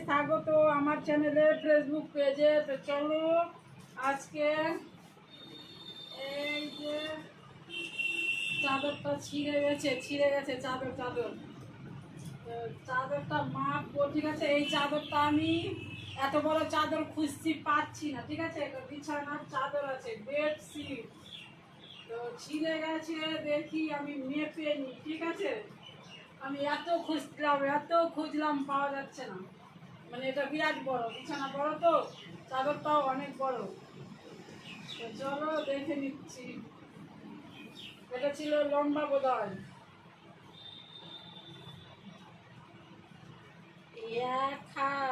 স্বাগত আমার চ্যানেলে ফেসবুক পেজে। তো চলো আজকে এই যে চাদরটা ছিঁড়ে গেছে চাদর তো চাদরটা মাপবো, ঠিক আছে। এই চাদরটা আমি এত বড় চাদর খুঁজছি, পাচ্ছি না, ঠিক আছে। এটা বিছানার চাদর আছে, বেডশিট, তো ছিঁড়ে গেছে। দেখি আমি মেপে নিই, ঠিক আছে। আমি এত খুঁজলাম পাওয়া যাচ্ছে না। মানে এটা বিরাট বড় বিছানা, বড় তো চাদরটাও অনেক বড়। তো চলো দেখে নিচ্ছি। এটা ছিল লম্বা বোধহয় 1 হাত,